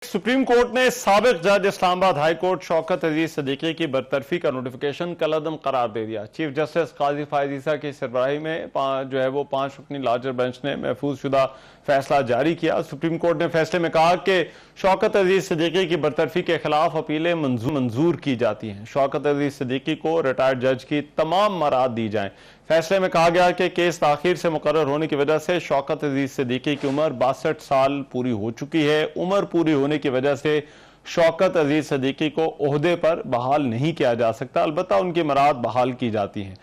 Supreme court ने साबिक जज इस्लामाबाद हाई कोर्ट शौकत अजीज सिद्दीकी की बरतरफी का नोटिफिकेशन कलअदम करार दे दिया। चीफ जस्टिस काजी फायद ईसा की सरबराही में पांच रुकनी लार्जर बेंच ने महफूज शुदा फैसला जारी किया। सुप्रीम कोर्ट ने फैसले में कहा कि शौकत अजीज सिद्दीकी की बरतरफी के खिलाफ अपीलें मंजूर की जाती हैं। शौकत अजीज सिद्दीकी को रिटायर्ड जज की तमाम मराद दी जाएं। फैसले में कहा गया कि केस ताखीर से मुकर्रर होने की वजह से शौकत अजीज सिद्दीकी की उम्र 62 साल पूरी हो चुकी है। उम्र पूरी होने की वजह से शौकत अजीज सिद्दीकी को ओहदे पर बहाल नहीं किया जा सकता, अलबत्ता उनकी मराद बहाल की जाती हैं।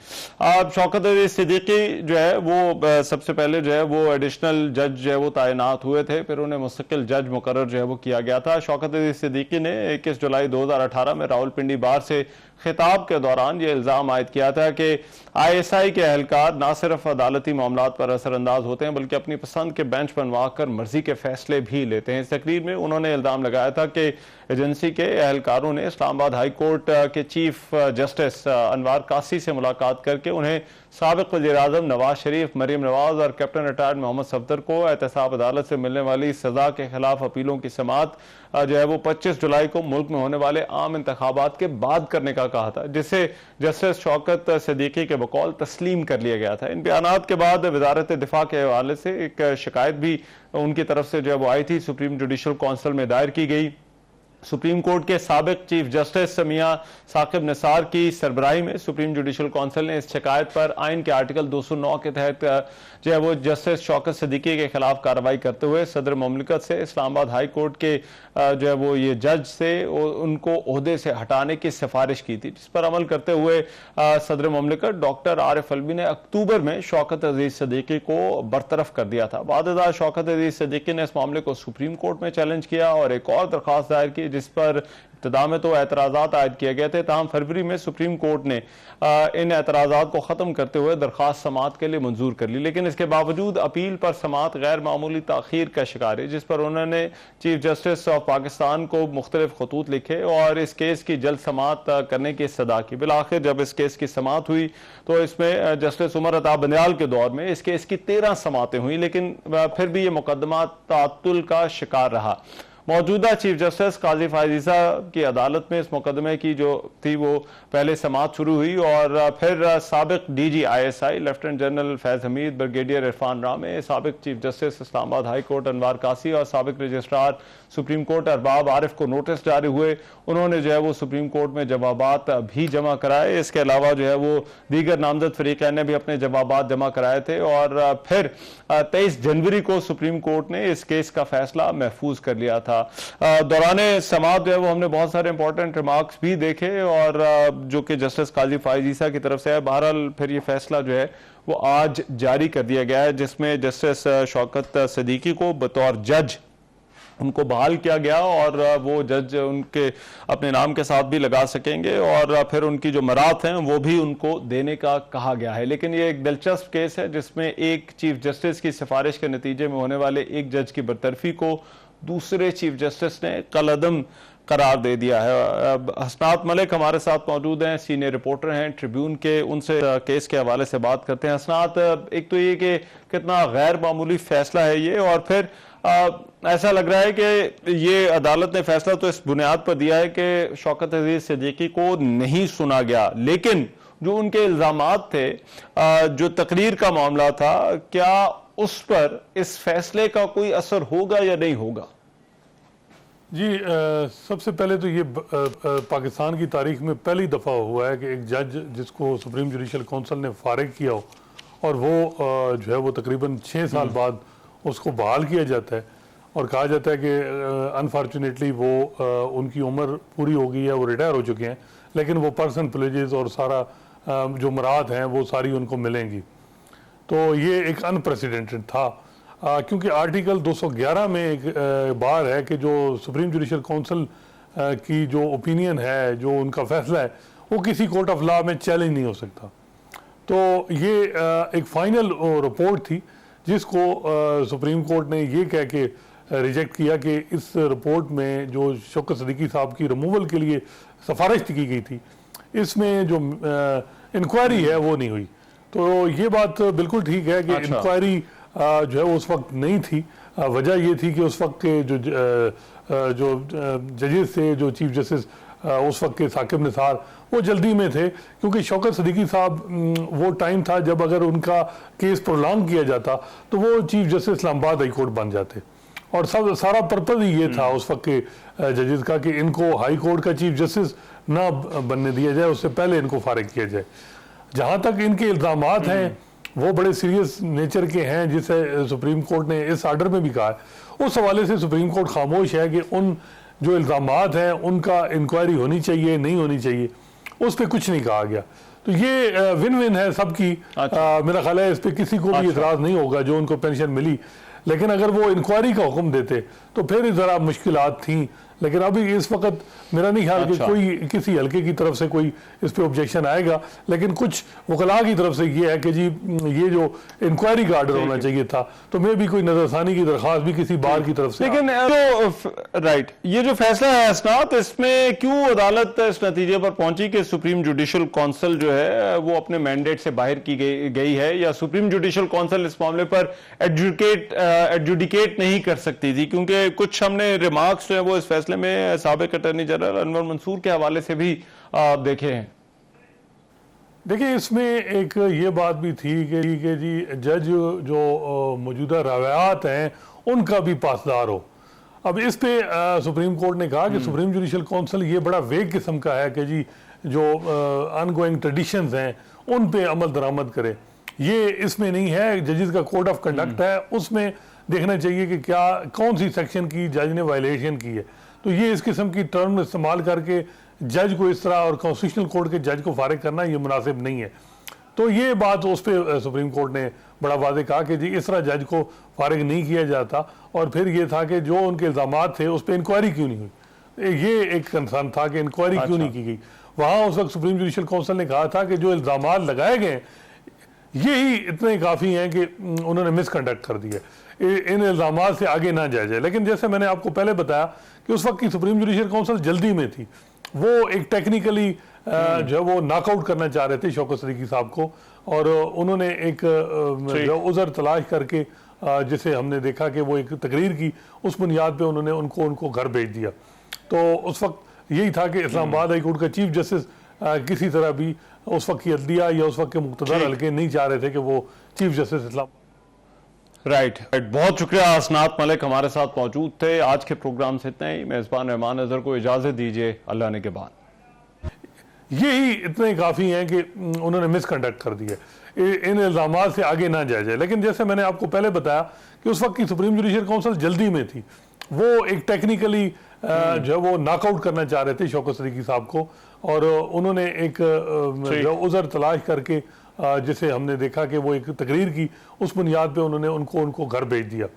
अब शौकत अजीज सिद्दीकी जो है वो सबसे पहले जो है वो एडिशनल जज जो है वो तैनात हुए थे, फिर उन्हें मुस्तकिल जज मुकर्रर जो है वो किया गया था। शौकत अजीज सिद्दीकी ने 21 जुलाई 2018 में रावलपिंडी बार से खिताब के दौरान ये इल्जाम आयद किया था कि ISI के एहलकार न सिर्फ अदालती मामलात पर असरअंदाज होते हैं बल्कि अपनी पसंद के बेंच बनवा कर मर्जी के फैसले भी लेते हैं। इस तकरीर में उन्होंने इल्जाम लगाया था कि एजेंसी के एहलकारों ने इस्लामाबाद हाई कोर्ट के चीफ जस्टिस अनवार कासी से मुलाकात करके उन्हें साबिक वज़ीर-ए-आज़म नवाज शरीफ, मरीम नवाज और कैप्टन रिटायर्ड मोहम्मद सफदर को एहतसाब अदालत से मिलने वाली सजा के खिलाफ अपीलों की समाअत जो है वो 25 जुलाई को मुल्क में होने वाले आम इंतखाबात के बाद करने का कहा था, जिसे जस्टिस शौकत सिद्दीकी के बकौल तस्लीम कर लिया गया था। इन बयानात के बाद वजारत दिफा के हवाले से एक शिकायत भी उनकी तरफ से जो है वो आई थी, सुप्रीम जुडिशल काउंसिल में दायर की गई। सुप्रीम कोर्ट के साबिक चीफ जस्टिस मियां साकिब निसार की सरबराही में सुप्रीम जुडिशल काउंसिल ने इस शिकायत पर आइन के आर्टिकल 209 के तहत जो है वो जस्टिस शौकत सिद्दीकी के खिलाफ कार्रवाई करते हुए सदर मुमलिकत से इस्लामाबाद हाई कोर्ट के जो है वो ये जज से उनको ओहदे से हटाने की सिफारिश की थी, जिस पर अमल करते हुए सदर मुमलिकत डॉक्टर आरिफ अलवी ने अक्टूबर में शौकत अजीज सिद्दीकी को बरतरफ कर दिया था। बाद शौकत अजीज सिद्दीकी ने इस मामले को सुप्रीम कोर्ट में चैलेंज किया और एक और दरख्वास्त दायर की, जिस पर इब्तिदा में तो एतराज़ात आयद किए गए थे, ताहम फरवरी में सुप्रीम कोर्ट ने इन एतराज़ात को ख़त्म करते हुए दरख्वास्त समाअत के लिए मंजूर कर ली। लेकिन इसके बावजूद अपील पर समाअत गैर मामूली ताख़ीर का शिकार है, जिस पर उन्होंने चीफ जस्टिस ऑफ पाकिस्तान को मुख्तलिफ खतूत लिखे और इस केस की जल्द समाअत करने की सदा की। बिलाखिर जब इस केस की समाअत हुई तो इसमें जस्टिस उमर अता बंदयाल के दौर में इस केस की 13 समाअतें हुई, लेकिन फिर भी ये मुकदमा ताअत्तुल का शिकार रहा। मौजूदा चीफ जस्टिस काजी फायद ईसा की अदालत में इस मुकदमे की जो थी वो पहले समाअत शुरू हुई और फिर साबिक DG ISI lieutenant general Faiz Hameed, brigadier Irfan Ramay, साबिक chief justice Islamabad high court Anwar Kasi और साबिक registrar supreme court Arbab Arif को नोटिस जारी हुए। उन्होंने जो है वो सुप्रीम कोर्ट में जवाबात भी जमा कराए। इसके अलावा जो है वो दीगर नामजद फरीक़ैन ने भी अपने जवाबात जमा कराए थे और फिर 23 जनवरी को सुप्रीम कोर्ट ने इस केस का फैसला महफूज कर लिया था। दौरान समाअत जो है वो हमने बहुत सारे इंपॉर्टेंट रिमार्क्स भी देखे और जो कि जस्टिस काजी फायद ईसा की तरफ से है। बहरहाल फिर ये फैसला जो है वो आज जारी कर दिया गया है, जिसमें जस्टिस शौकत सिद्दीकी को बतौर जज उनको बहाल किया गया और वो जज उनके अपने नाम के साथ भी लगा सकेंगे और फिर उनकी जो मरात हैं वो भी उनको देने का कहा गया है। लेकिन ये एक दिलचस्प केस है जिसमें एक चीफ जस्टिस की सिफारिश के नतीजे में होने वाले एक जज की बरतरफी को दूसरे चीफ जस्टिस ने कलअदम करार दे दिया है। हसनात मलिक हमारे साथ मौजूद हैं, सीनियर रिपोर्टर हैं ट्रिब्यून के, उनसे केस के हवाले से बात करते हैं। हसनात, एक तो ये कि कितना गैर मामूली फैसला है ये, और फिर ऐसा लग रहा है कि ये अदालत ने फैसला तो इस बुनियाद पर दिया है कि शौकत अजीज सिद्दीकी को नहीं सुना गया, लेकिन जो उनके इल्जामात थे, जो तकरीर का मामला था, क्या उस पर इस फैसले का कोई असर होगा या नहीं होगा? जी, सबसे पहले तो ये पाकिस्तान की तारीख में पहली दफ़ा हुआ है कि एक जज जिसको सुप्रीम जुडिशल काउंसिल ने फारिग किया हो और वो जो है वो तकरीबन 6 साल बाद उसको बहाल किया जाता है और कहा जाता है कि अनफॉर्चुनेटली वो उनकी उम्र पूरी हो गई है, वो रिटायर हो चुके हैं, लेकिन वो पर्सन प्रिविलेजेस और सारा जो मराहत हैं वो सारी उनको मिलेंगी। तो ये एक अनप्रेसिडेंटेड था, क्योंकि आर्टिकल 211 में एक बार है कि जो सुप्रीम जुडिशल काउंसिल की जो ओपिनियन है, जो उनका फैसला है, वो किसी कोर्ट ऑफ लॉ में चैलेंज नहीं हो सकता। तो ये एक फाइनल रिपोर्ट थी जिसको सुप्रीम कोर्ट ने ये कह के रिजेक्ट किया कि इस रिपोर्ट में जो शौकत सिद्दीकी साहब की रिमूवल के लिए सिफारिश की गई थी, इसमें जो इंक्वायरी है वो नहीं हुई। तो ये बात बिल्कुल ठीक है कि इंक्वायरी जो है उस वक्त नहीं थी। वजह ये थी कि उस वक्त के जो जजेस थे, जो चीफ जस्टिस उस वक्त के साकिब निसार, वो जल्दी में थे, क्योंकि शौकत सिद्दीकी साहब वो टाइम था जब अगर उनका केस प्रोलॉन्ग किया जाता तो वो chief justice Islamabad high court बन जाते। और सब सारा पर्पज़ ही ये था उस वक्त के जजेस का कि इनको हाई कोर्ट का चीफ जस्टिस ना बनने दिया जाए, उससे पहले इनको फारिग किया जाए। जहाँ तक इनके इल्ज़ामात हैं वो बड़े सीरियस नेचर के हैं, जिसे सुप्रीम कोर्ट ने इस आर्डर में भी कहा है। उस हवाले से सुप्रीम कोर्ट खामोश है कि उन जो इल्ज़ामात हैं उनका इंक्वायरी होनी चाहिए नहीं होनी चाहिए, उस पर कुछ नहीं कहा गया। तो ये विन विन है सबकी। मेरा ख्याल है इस पर किसी को भी इतराज़ नहीं होगा जो उनको पेंशन मिली। लेकिन अगर वो इंक्वायरी का हुक्म देते तो फिर ज़रा मुश्किलात थी। लेकिन अभी इस वक्त मेरा नहीं ख्याल कि कोई किसी हल्के की तरफ से कोई इस पे ऑब्जेक्शन आएगा। लेकिन कुछ वकला की तरफ से ये है कि जी ये जो इंक्वायरी का आर्डर होना चाहिए था, तो मैं भी कोई नजरसानी की दरख्वास्त भी किसी बार की तरफ से। लेकिन राइट, ये जो फैसला है असनात, इसमें क्यों अदालत इस नतीजे पर पहुंची कि सुप्रीम जुडिशल काउंसिल जो है वो अपने मैंडेट से बाहर की गई है, या सुप्रीम जुडिशल काउंसिल इस मामले पर एडजुडिकेट नहीं कर सकती थी? क्योंकि कुछ हमने रिमार्क्स जो है वो इस फैसले में साबिक अटॉर्नी जनरल अनवर मंसूर के हवाले से भी देखे हैं। देखिए, इसमें एक ये बात भी थी कि जी जज जो मौजूदा रवायात हैं उनका भी पासदार हो। अब इस पे सुप्रीम कोर्ट ने कहा कि सुप्रीम जुडिशल काउंसिल ये बड़ा वेग किस्म का है कि जी जो अनगोइंग ट्रेडिशंस हैं उन पे अमल दरामद करे। ये इसमें नहीं है, जजेस का कोड ऑफ कंडक्ट है, उसमें देखना चाहिए कि क्या कौन सी सेक्शन की जज ने वायलेशन की है। तो ये इस किस्म की टर्म इस्तेमाल करके जज को इस तरह और कॉन्स्टिट्यूशनल कोर्ट के जज को फारिग करना ये मुनासिब नहीं है। तो ये बात उस पर सुप्रीम कोर्ट ने बड़ा वादे कहा कि जी इस तरह जज को फारिग नहीं किया जाता। और फिर ये था कि जो उनके इल्ज़ामात थे उस पर इंक्वायरी क्यों नहीं हुई, ये एक कंसर्न था कि इंक्वायरी क्यों नहीं की गई। वहाँ उस वक्त सुप्रीम जुडिशल काउंसिल ने कहा था कि जो इल्ज़ामात लगाए गए यही इतने काफ़ी हैं कि उन्होंने मिसकंडक्ट कर दिया, इन इल्ज़ामात से आगे ना जाया जाए। लेकिन जैसे मैंने आपको पहले बताया कि उस वक्त की सुप्रीम जुडिशल काउंसिल जल्दी में थी, वो एक टेक्निकली जो है वो नॉकआउट करना चाह रहे थे शौकत सिद्दीकी साहब को, और उन्होंने एक जो उज़र तलाश करके जिसे हमने देखा कि वो एक तकरीर की, उस बुनियाद पे उन्होंने उनको घर भेज दिया। तो उस वक्त यही था कि इस्लामाबाद हाई कोर्ट का चीफ जस्टिस किसी तरह भी उस वक्त की अदलिया या उस वक्त के मुक़्तदर हल्के नहीं चाह रहे थे कि वो चीफ जस्टिस इस्लाम। राइट, बहुत शुक्रिया असनात मलिक हमारे साथ मौजूद थे। आज के प्रोग्राम से इतना ही। मेज़बान रहमान अज़हर को इजाज़त दीजिए, अल्लाह ने के बाद। यही इतने काफ़ी हैं कि उन्होंने मिसकंडक्ट कर दिया, इन इल्ज़ामात से आगे ना जाया जाए। लेकिन जैसे मैंने आपको पहले बताया कि उस वक्त की सुप्रीम जुडिशल काउंसिल जल्दी में थी, वो एक टेक्निकली जो है वो नॉकआउट करना चाह रहे थे शौकत सिद्दीकी साहब को, और उन्होंने एक जो उज़र तलाश करके जिसे हमने देखा कि वो एक तकरीर की, उस बुनियाद पे उन्होंने उनको घर भेज दिया।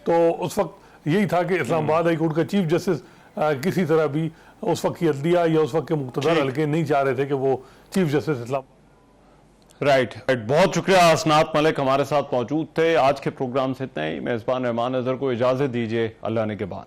तो उस वक्त यही था कि इस्लामाबाद हाई कोर्ट का चीफ जस्टिस किसी तरह भी उस वक्त की अदलिया या उस वक्त के मुक़्तदर हल्के नहीं चाह रहे थे कि वो चीफ जस्टिस इस्लाम। राइट, बहुत शुक्रिया असनात मलिक हमारे साथ मौजूद थे। आज के प्रोग्राम से इतना ही। मेज़बान रहमान अज़हर को इजाज़त दीजिए, अल्लाह ने के बाद।